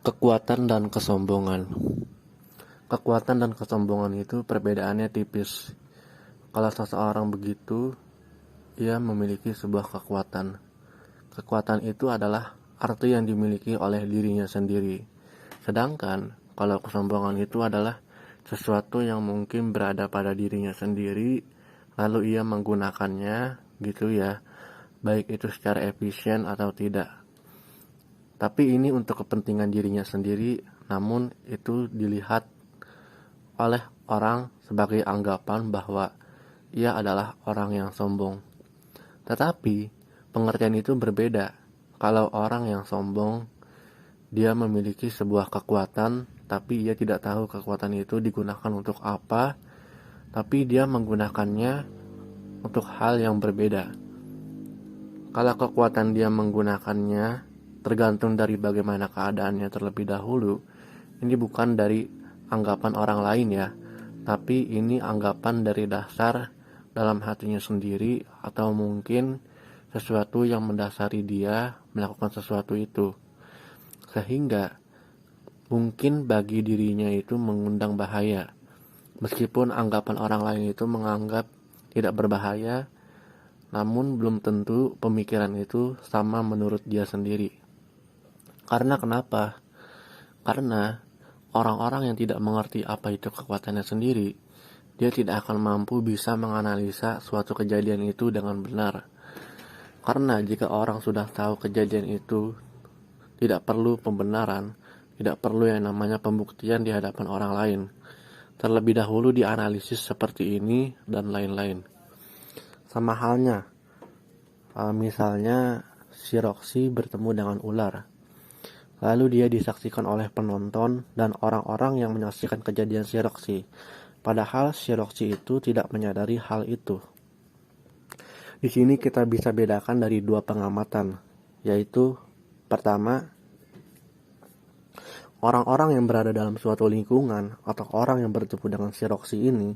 Kekuatan dan kesombongan. Kekuatan dan kesombongan itu perbedaannya tipis. Kalau seseorang begitu, ia memiliki sebuah kekuatan. Kekuatan itu adalah arti yang dimiliki oleh dirinya sendiri. Sedangkan kalau kesombongan itu adalah sesuatu yang mungkin berada pada dirinya sendiri, lalu ia menggunakannya gitu ya, baik itu secara efisien atau tidak. Tapi ini untuk kepentingan dirinya sendiri, namun itu dilihat oleh orang sebagai anggapan bahwa ia adalah orang yang sombong. Tetapi pengertian itu berbeda. Kalau orang yang sombong, dia memiliki sebuah kekuatan, tapi ia tidak tahu kekuatan itu digunakan untuk apa, tapi dia menggunakannya untuk hal yang berbeda. Kalau kekuatan dia menggunakannya tergantung dari bagaimana keadaannya terlebih dahulu, ini bukan dari anggapan orang lain ya, tapi ini anggapan dari dasar dalam hatinya sendiri, atau mungkin sesuatu yang mendasari dia melakukan sesuatu itu, sehingga mungkin bagi dirinya itu mengundang bahaya, meskipun anggapan orang lain itu menganggap tidak berbahaya, namun belum tentu pemikiran itu sama menurut dia sendiri. Karena kenapa? Karena orang-orang yang tidak mengerti apa itu kekuatannya sendiri, dia tidak akan mampu bisa menganalisa suatu kejadian itu dengan benar. Karena jika orang sudah tahu kejadian itu, tidak perlu pembenaran, tidak perlu yang namanya pembuktian di hadapan orang lain. Terlebih dahulu dianalisis seperti ini dan lain-lain. Sama halnya, misalnya si Roxy bertemu dengan ular. Lalu dia disaksikan oleh penonton dan orang-orang yang menyaksikan kejadian si Roxy. Padahal si Roxy itu tidak menyadari hal itu. Di sini kita bisa bedakan dari dua pengamatan, yaitu pertama, orang-orang yang berada dalam suatu lingkungan atau orang yang bertemu dengan si Roxy ini,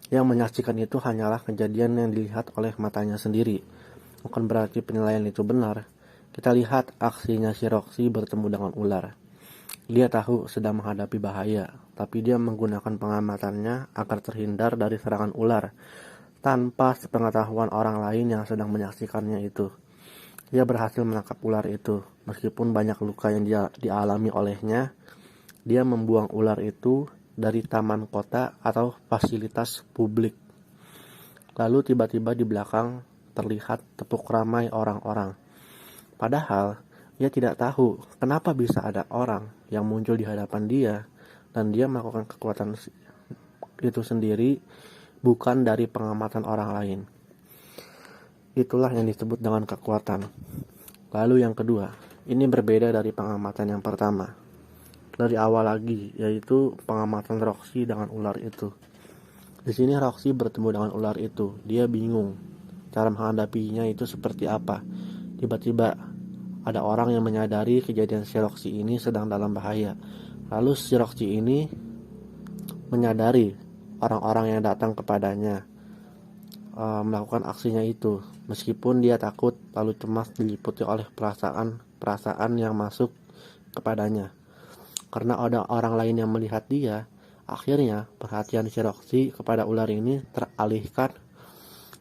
yang menyaksikan itu hanyalah kejadian yang dilihat oleh matanya sendiri. Bukan berarti penilaian itu benar. Kita lihat aksinya si Roxy bertemu dengan ular. Dia tahu sedang menghadapi bahaya, tapi dia menggunakan pengamatannya agar terhindar dari serangan ular, tanpa sepengetahuan orang lain yang sedang menyaksikannya itu. Dia berhasil menangkap ular itu, meskipun banyak luka yang dia dialami olehnya. Dia membuang ular itu dari taman kota atau fasilitas publik. Lalu tiba-tiba di belakang terlihat tepuk ramai orang-orang. Padahal dia tidak tahu kenapa bisa ada orang yang muncul di hadapan dia dan dia melakukan kekuatan itu sendiri bukan dari pengamatan orang lain. Itulah yang disebut dengan kekuatan. Lalu yang kedua, ini berbeda dari pengamatan yang pertama. Dari awal lagi, yaitu pengamatan Roxy dengan ular itu. Di sini Roxy bertemu dengan ular itu. Dia bingung cara menghadapinya itu seperti apa. Tiba-tiba ada orang yang menyadari kejadian si Roxy ini sedang dalam bahaya. Lalu si Roxy ini menyadari orang-orang yang datang kepadanya melakukan aksinya itu. Meskipun dia takut lalu cemas diliputi oleh perasaan yang masuk kepadanya. Karena ada orang lain yang melihat dia, akhirnya perhatian si Roxy kepada ular ini teralihkan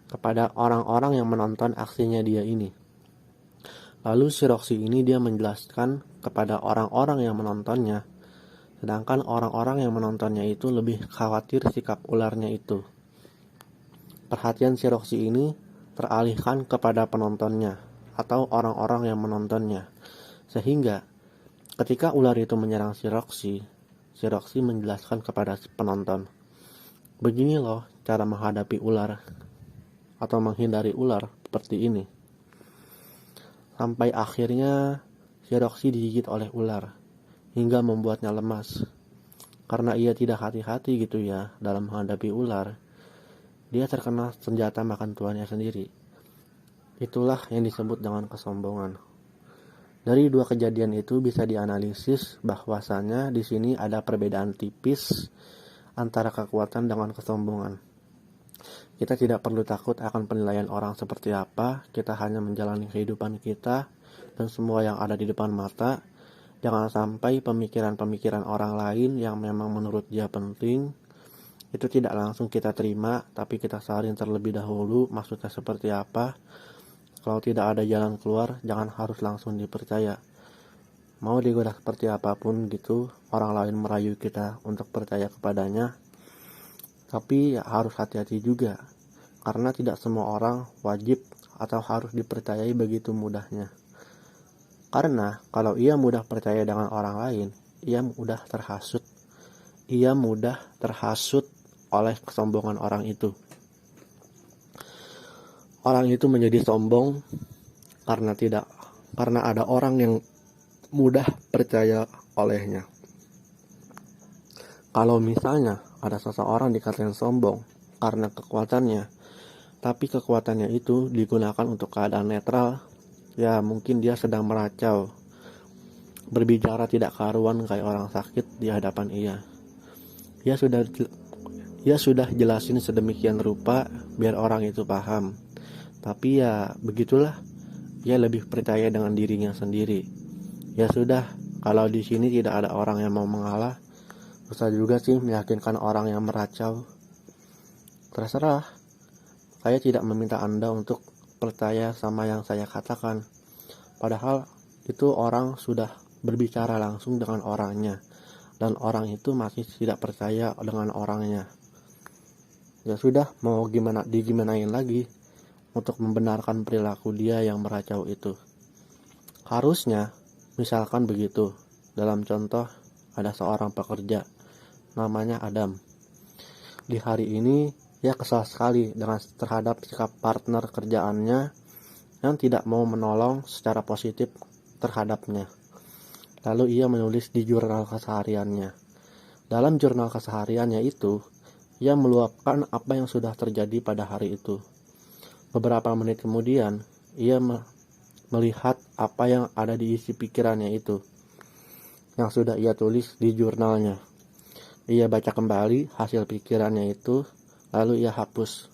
kepada orang-orang yang menonton aksinya dia ini. Lalu si Roxy ini dia menjelaskan kepada orang-orang yang menontonnya, sedangkan orang-orang yang menontonnya itu lebih khawatir sikap ularnya itu. Perhatian si Roxy ini teralihkan kepada penontonnya atau orang-orang yang menontonnya, sehingga ketika ular itu menyerang si Roxy menjelaskan kepada si penonton, begini loh cara menghadapi ular atau menghindari ular seperti ini. Sampai akhirnya si Roxy digigit oleh ular hingga membuatnya lemas. Karena ia tidak hati-hati gitu ya dalam menghadapi ular, dia terkena senjata makan tuannya sendiri. Itulah yang disebut dengan kesombongan. Dari dua kejadian itu bisa dianalisis bahwasanya di sini ada perbedaan tipis antara kekuatan dengan kesombongan. Kita tidak perlu takut akan penilaian orang seperti apa, kita hanya menjalani kehidupan kita dan semua yang ada di depan mata, Jangan sampai pemikiran-pemikiran orang lain yang memang menurut dia penting itu tidak langsung kita terima, tapi kita saring terlebih dahulu maksudnya seperti apa. Kalau tidak ada jalan keluar, jangan harus langsung dipercaya. Mau digoda seperti apapun gitu, orang lain merayu kita untuk percaya kepadanya, tapi ya harus hati-hati juga, karena tidak semua orang wajib atau harus dipercayai begitu mudahnya. Karena kalau ia mudah percaya dengan orang lain, ia mudah terhasut. Ia mudah terhasut oleh kesombongan orang itu. Orang itu menjadi sombong karena ada orang yang mudah percaya olehnya. Kalau misalnya ada seseorang dikatain sombong karena kekuatannya, tapi kekuatannya itu digunakan untuk keadaan netral, ya mungkin dia sedang meracau, berbicara tidak karuan kayak orang sakit di hadapan ia. Ia sudah jelasin sedemikian rupa biar orang itu paham. Tapi ya begitulah, ia lebih percaya dengan dirinya sendiri. Ya sudah, kalau di sini tidak ada orang yang mau mengalah, susah juga sih meyakinkan orang yang meracau. Terserah, saya tidak meminta Anda untuk percaya sama yang saya katakan. Padahal itu orang sudah berbicara langsung dengan orangnya, dan orang itu masih tidak percaya dengan orangnya. Ya sudah, mau digimanain lagi untuk membenarkan perilaku dia yang meracau itu. Harusnya, misalkan begitu. Dalam contoh, ada seorang pekerja, namanya Adam. Di hari ini, ia kesal sekali terhadap sikap partner kerjaannya yang tidak mau menolong secara positif terhadapnya. Lalu ia menulis di jurnal kesehariannya. Dalam jurnal kesehariannya itu, ia meluapkan apa yang sudah terjadi pada hari itu. Beberapa menit kemudian, ia melihat apa yang ada di isi pikirannya itu, yang sudah ia tulis di jurnalnya. Ia baca kembali hasil pikirannya itu, lalu ia hapus.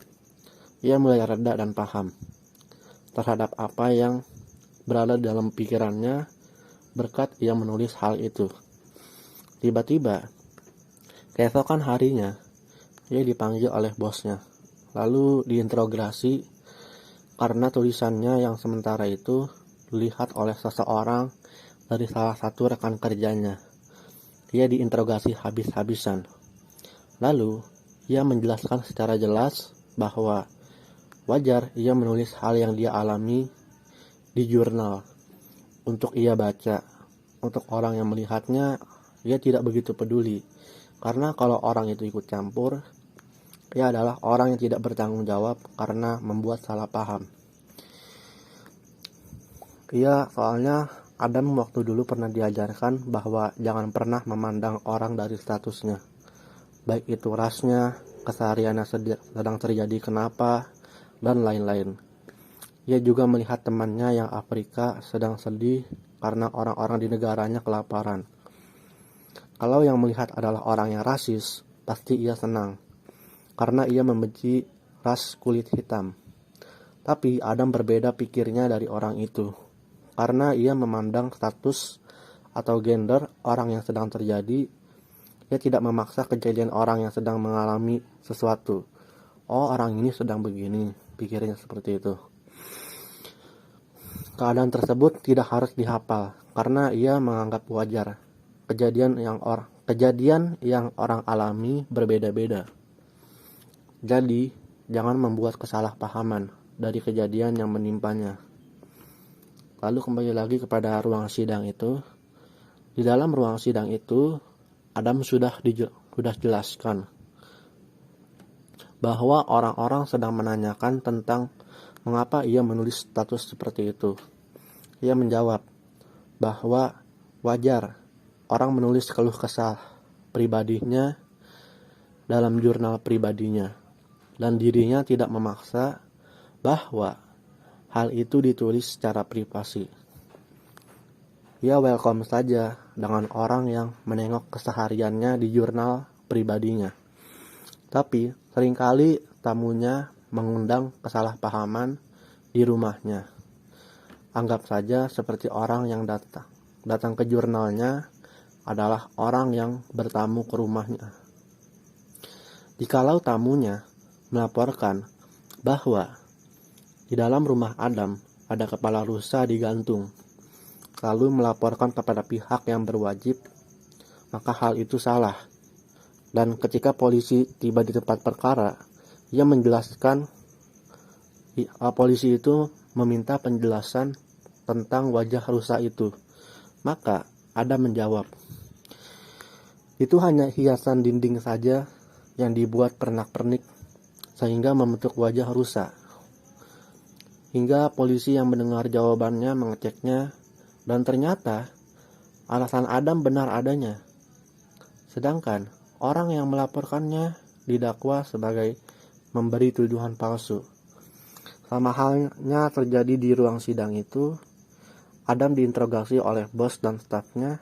Ia mulai reda dan paham terhadap apa yang berada dalam pikirannya berkat ia menulis hal itu. Tiba-tiba, keesokan harinya, ia dipanggil oleh bosnya, lalu diinterogasi karena tulisannya yang sementara itu dilihat oleh seseorang dari salah satu rekan kerjanya. Ia diinterogasi habis-habisan. Lalu, ia menjelaskan secara jelas bahwa wajar ia menulis hal yang dia alami di jurnal untuk ia baca. Untuk orang yang melihatnya, ia tidak begitu peduli, karena kalau orang itu ikut campur, ia adalah orang yang tidak bertanggung jawab karena membuat salah paham. Soalnya Adam waktu dulu pernah diajarkan bahwa jangan pernah memandang orang dari statusnya, baik itu rasnya, kesehariannya sedang terjadi kenapa, dan lain-lain. Ia juga melihat temannya yang Afrika sedang sedih karena orang-orang di negaranya kelaparan. Kalau yang melihat adalah orang yang rasis, pasti ia senang, karena ia membenci ras kulit hitam. Tapi Adam berbeda pikirnya dari orang itu, karena ia memandang status atau gender orang yang sedang terjadi. Ia tidak memaksa kejadian orang yang sedang mengalami sesuatu. Oh, orang ini sedang begini, pikirnya seperti itu. Keadaan tersebut tidak harus dihafal, karena ia menganggap wajar. Kejadian yang orang alami berbeda-beda. Jadi, jangan membuat kesalahpahaman dari kejadian yang menimpanya. Lalu kembali lagi kepada ruang sidang itu. Di dalam ruang sidang itu, Adam sudah jelaskan bahwa orang-orang sedang menanyakan tentang mengapa ia menulis status seperti itu. Ia menjawab bahwa wajar orang menulis keluh kesah pribadinya dalam jurnal pribadinya, dan dirinya tidak memaksa bahwa hal itu ditulis secara privasi. Ia welcome saja dengan orang yang menengok kesehariannya di jurnal pribadinya. Tapi seringkali tamunya mengundang kesalahpahaman di rumahnya. Anggap saja seperti orang yang datang datang ke jurnalnya adalah orang yang bertamu ke rumahnya. Jikalau tamunya melaporkan bahwa di dalam rumah Adam ada kepala rusa digantung, lalu melaporkan kepada pihak yang berwajib, maka hal itu salah. Dan ketika polisi tiba di tempat perkara, ia menjelaskan, polisi itu meminta penjelasan tentang wajah rusa itu. Maka Adam menjawab, itu hanya hiasan dinding saja yang dibuat pernak-pernik sehingga membentuk wajah rusa. Hingga polisi yang mendengar jawabannya mengeceknya, dan ternyata alasan Adam benar adanya. Sedangkan orang yang melaporkannya didakwa sebagai memberi tuduhan palsu. Sama halnya terjadi di ruang sidang itu, Adam diinterogasi oleh bos dan stafnya.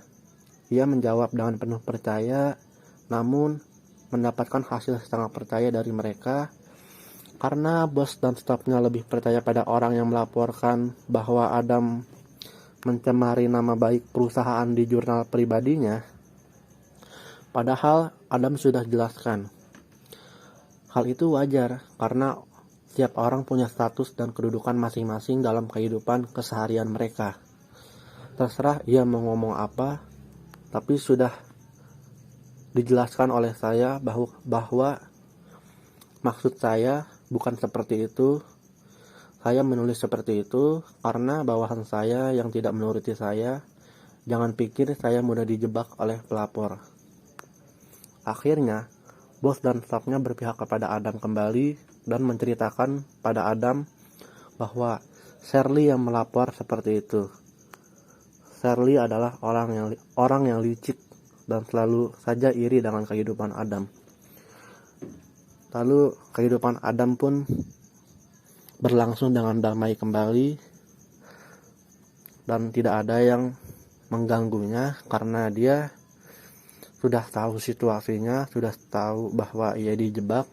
Ia menjawab dengan penuh percaya, namun mendapatkan hasil setengah percaya dari mereka karena bos dan stafnya lebih percaya pada orang yang melaporkan bahwa Adam mencemari nama baik perusahaan di jurnal pribadinya. Padahal Adam sudah jelaskan. Hal itu wajar karena setiap orang punya status dan kedudukan masing-masing dalam kehidupan keseharian mereka. Terserah ia mau ngomong apa, tapi sudah dijelaskan oleh saya bahwa maksud saya bukan seperti itu. Saya menulis seperti itu karena bawahan saya yang tidak menuruti saya. Jangan pikir saya mudah dijebak oleh pelapor. Akhirnya, bos dan stafnya berpihak kepada Adam kembali dan menceritakan pada Adam bahwa Shirley yang melapor seperti itu. Shirley adalah orang yang licik dan selalu saja iri dengan kehidupan Adam. Lalu kehidupan Adam pun berlangsung dengan damai kembali dan tidak ada yang mengganggunya karena dia sudah tahu situasinya, sudah tahu bahwa ia dijebak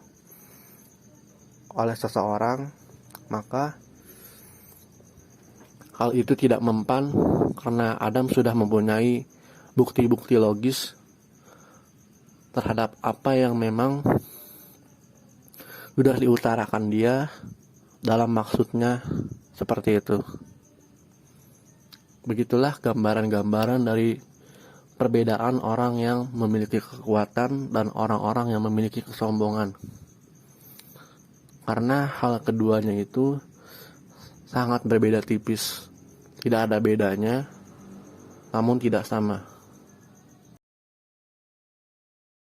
oleh seseorang, maka hal itu tidak mempan karena Adam sudah mempunyai bukti-bukti logis terhadap apa yang memang sudah diutarakan dia dalam maksudnya seperti itu. Begitulah gambaran-gambaran dari perbedaan orang yang memiliki kekuatan dan orang-orang yang memiliki kesombongan. Karena hal keduanya itu sangat berbeda tipis. Tidak ada bedanya, namun tidak sama.